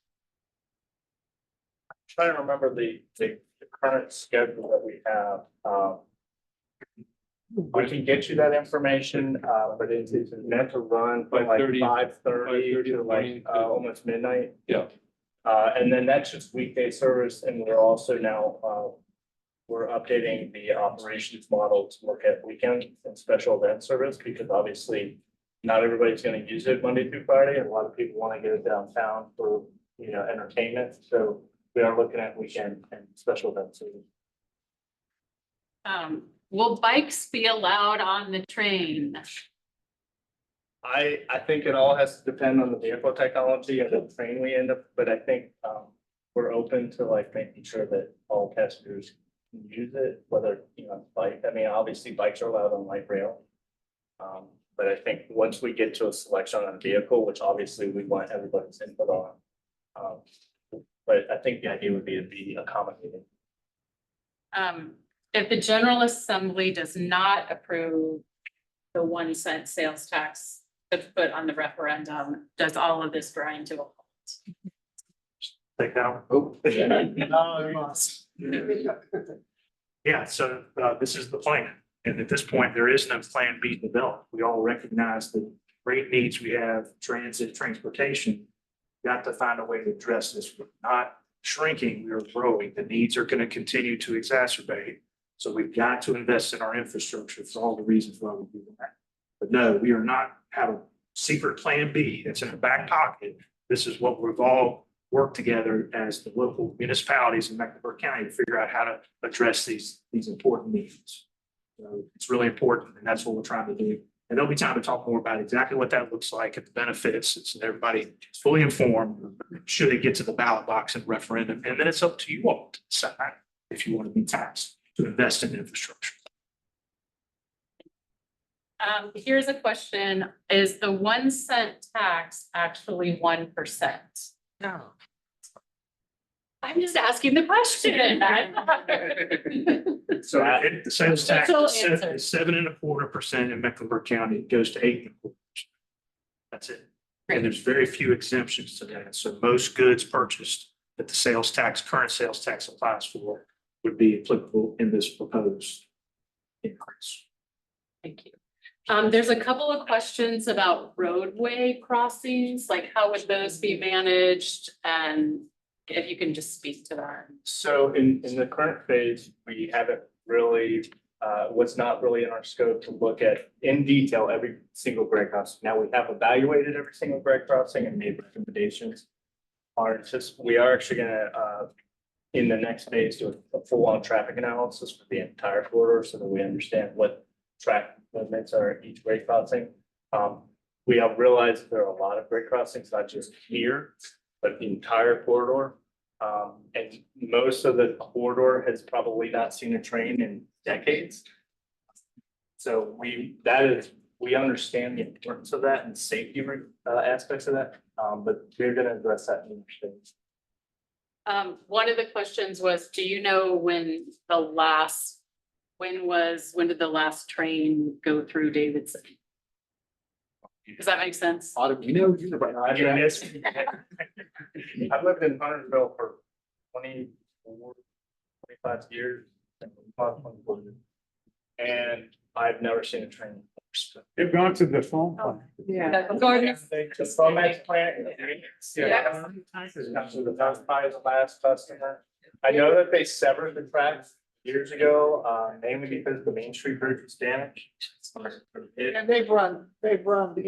Trying to remember the current schedule that we have. I can get you that information, but it's meant to run from like 5:30 5:30 to like almost midnight. Yeah. And then that's just weekday service, and we're also now we're updating the operations model to look at weekend and special event service, because obviously not everybody's going to use it Monday through Friday, and a lot of people want to go downtown for, you know, entertainment. So we are looking at weekend and special event service. Will bikes be allowed on the train? I think it all has to depend on the vehicle technology and the train we end up, but I think we're open to like making sure that all passengers can use it, whether, you know, bike, I mean, obviously bikes are allowed on light rail. But I think once we get to a selection on a vehicle, which obviously we want everybody's input on. But I think the idea would be to be accommodating. If the General Assembly does not approve the 1 cent sales tax that's put on the referendum, does all of this grind to a halt? Take that one. Oh. No, it must. Yeah, so this is the plan. And at this point, there is no plan B developed. We all recognize the great needs we have, transit, transportation. Got to find a way to address this. We're not shrinking, we are growing. The needs are going to continue to exacerbate. So we've got to invest in our infrastructure for all the reasons why we do that. But no, we are not have a secret plan B that's in the back pocket. This is what we've all worked together as the local municipalities in Mecklenburg County to figure out how to address these important needs. So it's really important, and that's what we're trying to do. And there'll be time to talk more about exactly what that looks like and the benefits, so everybody is fully informed should it get to the ballot box and referendum. And then it's up to you all to decide if you want to be taxed to invest in infrastructure. Here's a question. Is the 1 cent tax actually 1%? No. I'm just asking the question. So the sales tax Official is answer. 7.25% in Mecklenburg County. It goes to 8.25%. That's it. And there's very few exemptions to that. So most goods purchased that the current sales tax applies for would be applicable in this proposed increase. Thank you. There's a couple of questions about roadway crossings, like how would those be managed? And if you can just speak to that. So in the current phase, we haven't really, was not really in our scope to look at in detail every single grade crossing. Now, we have evaluated every single grade crossing and made recommendations. We are actually gonna, in the next phase, do a full-on traffic analysis for the entire corridor so that we understand what track limits are at each grade crossing. We have realized there are a lot of grade crossings, not just here, but the entire corridor. And most of the corridor has probably not seen a train in decades. So we understand the importance of that and safety aspects of that, but we're gonna address that in the phase. One of the questions was, do you know when did the last train go through Davidson? Does that make sense? Autumn, you know, I've lived in Huntersville for 25 years. And I've never seen a train. They've gone to the phone plant. Yeah. The Fomex plant. Yeah. That's probably the last customer. I know that they severed the tracks years ago, mainly because the Main Street Bridge was damaged. And they've run the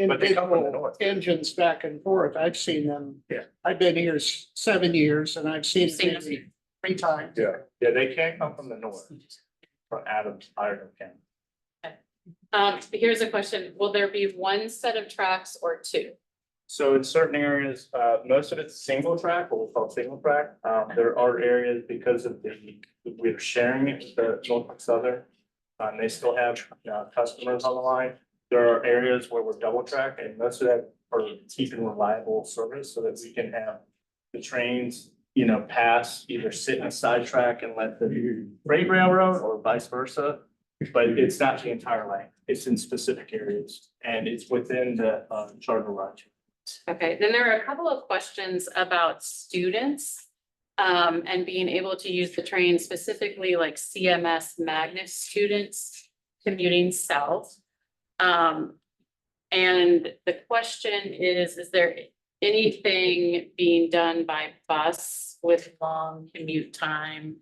But they come from the individual north. engines back and forth. I've seen them. Yeah. I've been here 7 years and I've seen You've seen it them. 3 times. Yeah, they can't come from the north, from Adams, Iredell County. Here's a question. Will there be one set of tracks or two? So in certain areas, most of it's single track, what we call single track. There are areas because of we're sharing it with the Norfolk Southern. They still have customers on the line. There are areas where we're double track and most of that are keeping reliable service so that we can have the trains, pass, either sit in a side track and let the freight railroad or vice versa. But it's not the entire lane. It's in specific areas and it's within the charter route. Okay, then there are a couple of questions about students and being able to use the train, specifically like CMS magnet students commuting south. And the question is there anything being done by bus with long commute time?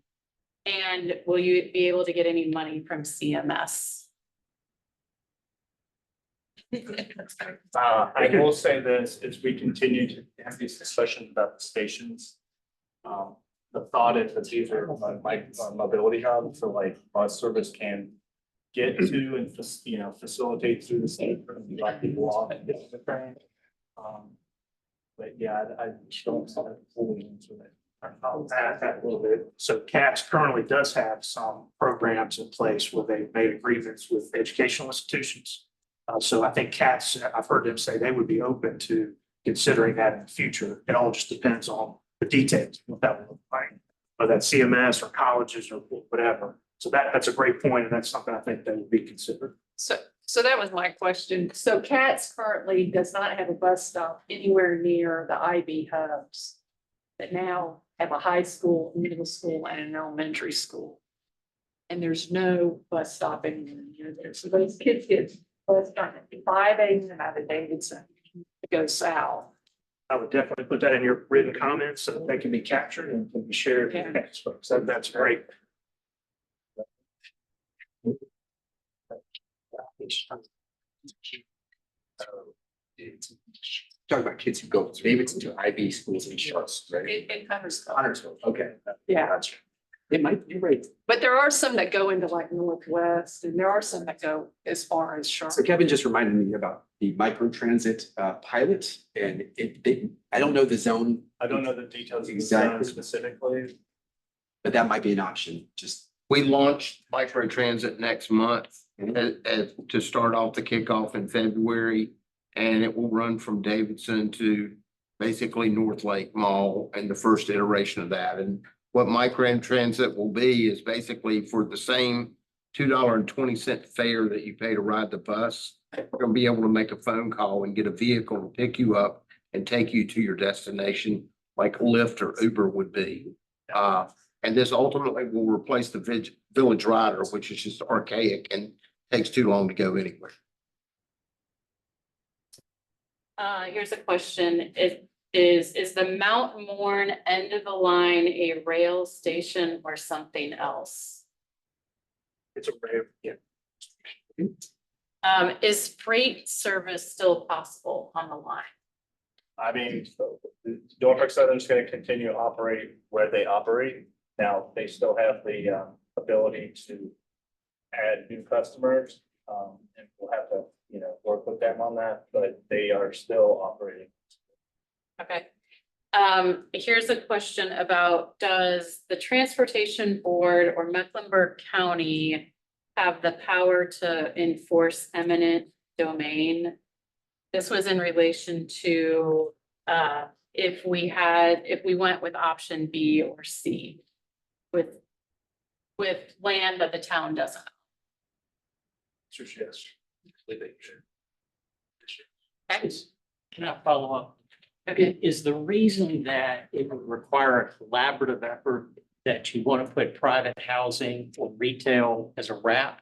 And will you be able to get any money from CMS? I will say this, as we continue to have these discussions about the stations. The thought is that these are mobility hubs, so like bus service can get to and facilitate through the state for people off and get to the train. But yeah, I don't fully answer that. I'll add that a little bit. So CATS currently does have some programs in place where they've made agreements with educational institutions. So I think CATS, I've heard them say they would be open to considering that in the future. It all just depends on the details, what that would look like, whether that's CMS or colleges or whatever. So that's a great point, and that's something I think that would be considered. So that was my question. So CATS currently does not have a bus stop anywhere near the IB hubs that now have a high school, middle school, and an elementary school. And there's no bus stop anywhere near there. So those kids get bus stop at 5 a.m. out of Davidson to go south. I would definitely put that in your written comments so that they can be captured and can be shared with CATS folks. That's great. Talking about kids who go to Davidson to IB schools in Charlotte, right? It covers. Huntersville, okay. Yeah. Gotcha. It might be right. But there are some that go into like Northwest, and there are some that go as far as So Charlotte. Kevin just reminded me about the microtransit pilot and I don't know the zone, I don't know the details Exactly. specifically. but that might be an option, just. We launch microtransit next month to start off the kickoff in February. And it will run from Davidson to basically North Lake Mall and the first iteration of that. And what microtransit will be is basically for the same $2.20 fare that you pay to ride the bus. You're gonna be able to make a phone call and get a vehicle to pick you up and take you to your destination like Lyft or Uber would be. And this ultimately will replace the Village Rider, which is just archaic and takes too long to go anywhere. Here's a question. Is the Mount Morn end of the line a rail station or something else? It's a rare, yeah. Is freight service still possible on the line? I mean, so Norfolk Southern's gonna continue to operate where they operate. Now, they still have the ability to add new customers. And we'll have to, work with them on that, but they are still operating. Okay. Here's a question about, does the Transportation Board or Mecklenburg County have the power to enforce eminent domain? This was in relation to, if we went with option B or C with land that the town doesn't. Yes. Okay. Can I follow up? Okay. Is the reason that it would require a collaborative effort that you want to put private housing or retail as a wrap?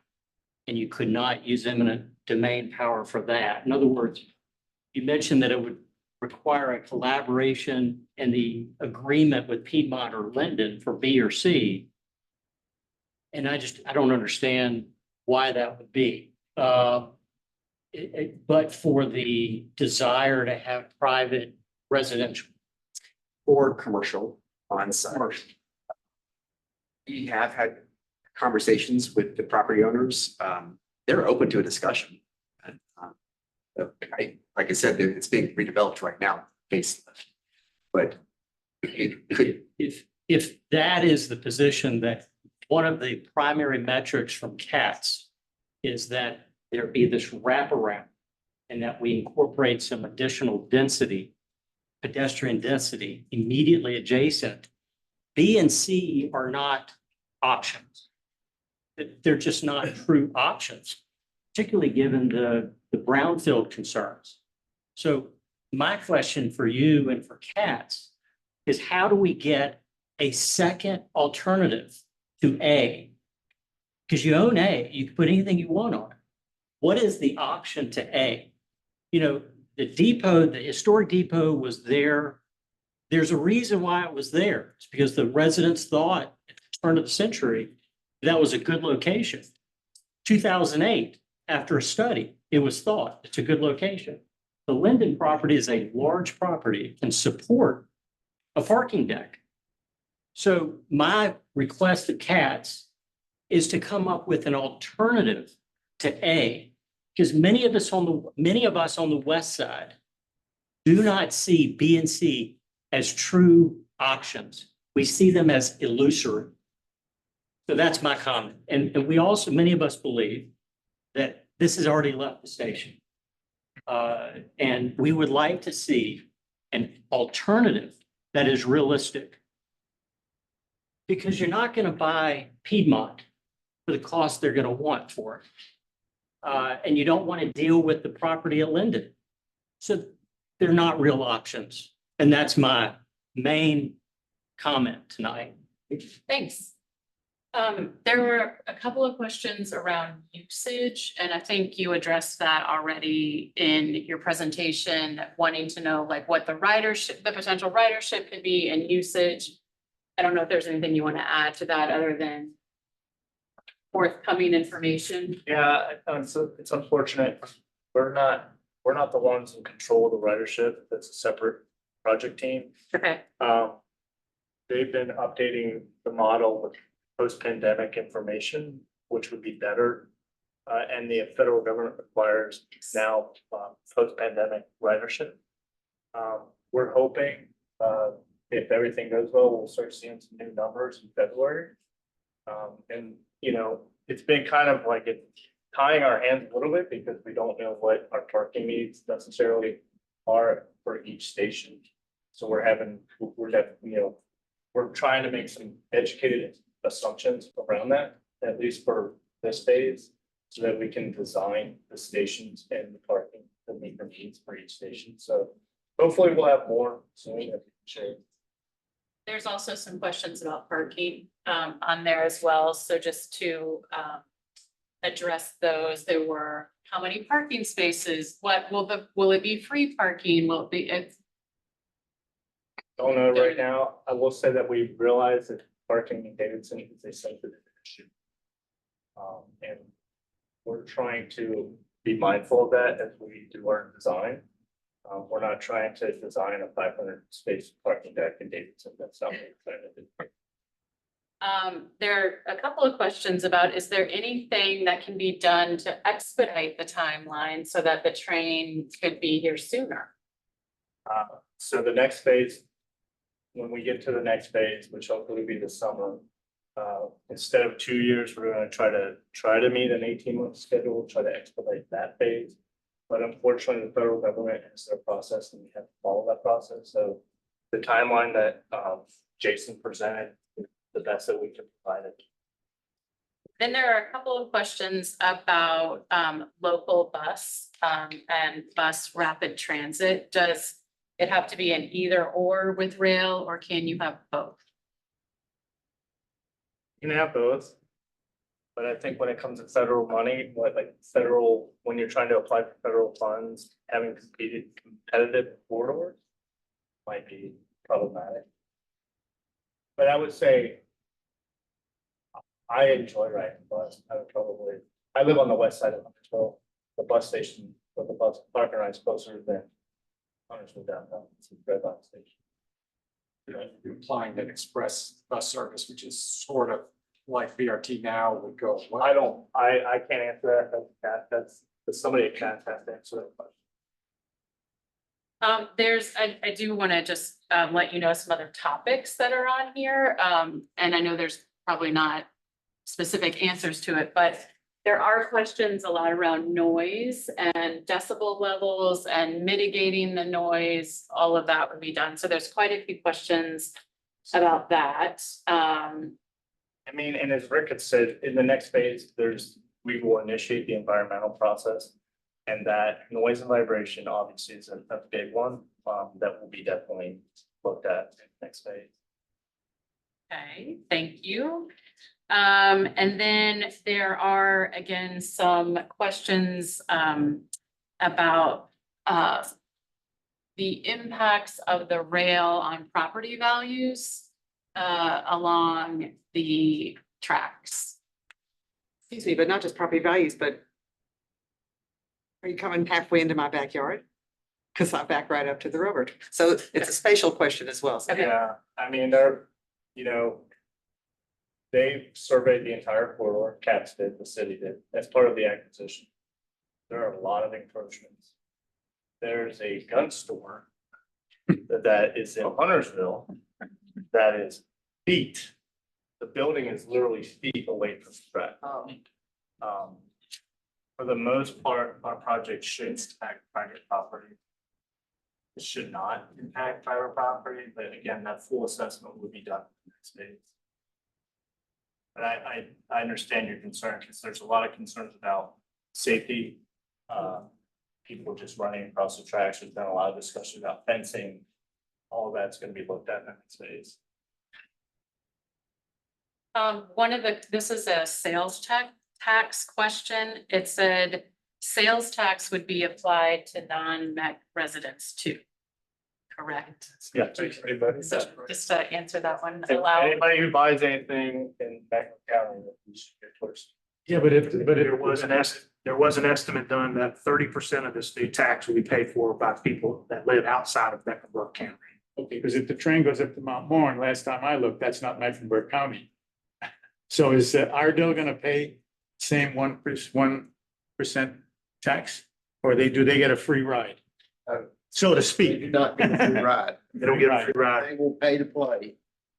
And you could not use eminent domain power for that? In other words, you mentioned that it would require a collaboration and the agreement with Piedmont or Linden for B or C. And I don't understand why that would be. But for the desire to have private residential. Or commercial on site. We have had conversations with the property owners. They're open to a discussion. And, like I said, it's being redeveloped right now, facelift. But it could. If that is the position, that one of the primary metrics from CATS is that there be this wraparound and that we incorporate some additional density, pedestrian density immediately adjacent. B and C are not options. They're just not true options, particularly given the brownfield concerns. So my question for you and for CATS is, how do we get a second alternative to A? Because you own A, you can put anything you want on it. What is the option to A? The depot, the historic depot was there. There's a reason why it was there. It's because the residents thought at the turn of the century that was a good location. 2008, after a study, it was thought it's a good location. The Linden property is a large property, can support a parking deck. So my request to CATS is to come up with an alternative to A, because many of us on the west side do not see B and C as true options. We see them as illusory. So that's my comment. And we also, many of us believe that this has already left the station. And we would like to see an alternative that is realistic. Because you're not going to buy Piedmont for the cost they're going to want for it. And you don't want to deal with the property at Linden. So they're not real options. And that's my main comment tonight. Thanks. There were a couple of questions around usage, and I think you addressed that already in your presentation, wanting to know like what the potential ridership could be and usage. I don't know if there's anything you want to add to that other than forthcoming information. Yeah, so it's unfortunate. We're not the ones in control of the ridership. That's a separate project team. Okay. They've been updating the model with post-pandemic information, which would be better. And the federal government requires now post-pandemic ridership. We're hoping if everything goes well, we'll start seeing some new numbers in February. And it's been kind of like tying our hands a little bit because we don't know what our parking needs necessarily are for each station. So we're trying to make some educated assumptions around that, at least for this phase, so that we can design the stations and the parking to meet the needs for each station. So hopefully we'll have more soon. There's also some questions about parking on there as well. So just to address those, there were how many parking spaces? What will it be free parking? Will it be, Don't know right now. I will say that we realize that parking in Davidson is a sensitive issue. And we're trying to be mindful of that as we do our design. We're not trying to design a 500 space parking deck in Davidson. That's not what we're trying to do. there are a couple of questions about, is there anything that can be done to expedite the timeline so that the train could be here sooner? So the next phase, when we get to the next phase, which hopefully will be this summer, instead of 2 years, we're gonna try to meet an 18-month schedule, try to expedite that phase. But unfortunately, the federal government has their process and we have to follow that process. So the timeline that Jason presented is the best that we can provide it. Then there are a couple of questions about local bus and bus rapid transit. Does it have to be an either or with rail, or can you have both? You can have both. But I think when it comes to federal money, when you're trying to apply for federal funds, having competitive corridors might be problematic. But I would say I enjoy riding the bus. I live on the west side of Huntersville. The bus station or the bus parking lot is closer than Huntersville downtown. It's a Red Line station. You're implying that express bus service, which is sort of like BRT now, would go. I can't answer that. That's somebody at CAT has to answer that question. I do want to just let you know some other topics that are on here. And I know there's probably not specific answers to it, but there are questions a lot around noise and decibel levels and mitigating the noise. All of that would be done. So there's quite a few questions about that. I mean, and as Rick had said, in the next phase, we will initiate the environmental process. And that noise and vibration obviously is a big one that will be definitely looked at in the next phase. Okay, thank you. And then there are, again, some questions about the impacts of the rail on property values along the tracks. Excuse me, but not just property values, but are you coming halfway into my backyard? Because I back right up to the railroad. So it's a spatial question as well. So Yeah, I mean, they surveyed the entire corridor, CATS did, the city did, as part of the acquisition. There are a lot of encroachments. There's a gun store that is in Huntersville that is feet. The building is literally feet away from the track. For the most part, our project should impact private property. It should not impact private property, but again, that full assessment would be done in the next phase. But I understand your concern because there's a lot of concerns about safety. People just running across the tracks. There's been a lot of discussion about fencing. All of that's going to be looked at in the next phase. This is a sales tax question. It said sales tax would be applied to non-MEC residents too. Correct? Yeah. Everybody. So just to answer that one If aloud. anybody who buys anything in Beckman County, we should get towards. Yeah, but there was an estimate done that 30% of the state tax will be paid for by people that live outside of Mecklenburg County. Okay, because if the train goes up to Mount Morn, last time I looked, that's not Mecklenburg County. So is Ardell gonna pay same 1% tax? Or do they get a free ride? So to They speak. do not get a free ride. They don't get a free ride. They will pay to play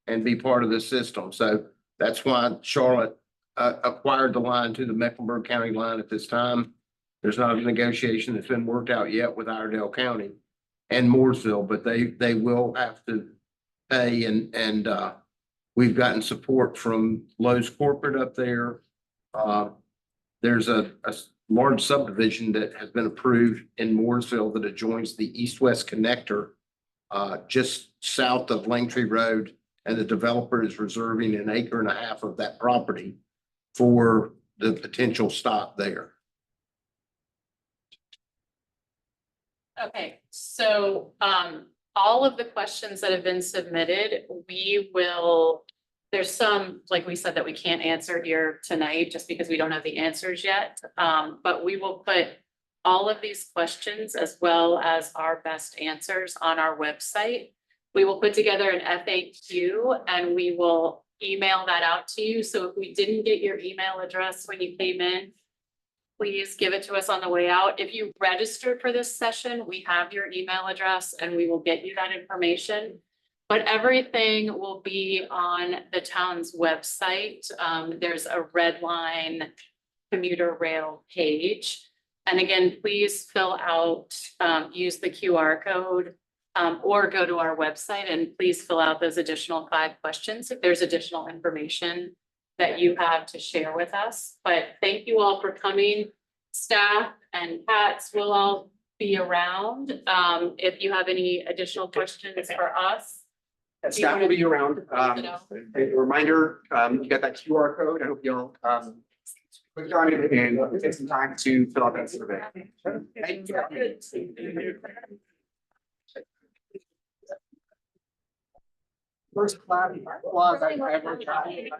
and be part of the system. So that's why Charlotte acquired the line to the Mecklenburg County line at this time. There's not a negotiation that's been worked out yet with Iredell County and Mooresville, but they will have to pay and we've gotten support from Lowe's corporate up there. There's a large subdivision that has been approved in Mooresville that adjoins the east-west connector just south of Langtree Road and the developer is reserving an acre and a half of that property for the potential stop there. Okay, so all of the questions that have been submitted, we will, there's some, like we said, that we can't answer here tonight just because we don't have the answers yet. But we will put all of these questions as well as our best answers on our website. We will put together an FAQ and we will email that out to you. So if we didn't get your email address when you came in, please give it to us on the way out. If you registered for this session, we have your email address and we will get you that information. But everything will be on the town's website. There's a Red Line Commuter Rail page. And again, please fill out, use the QR code or go to our website and please fill out those additional 5 questions if there's additional information that you have to share with us. But thank you all for coming. Staff and Pats will all be around. If you have any additional questions for us. Staff will be around. A reminder, you got that QR code. I hope you'll click on it and take some time to fill out that survey. Thank you. First class I've ever tried.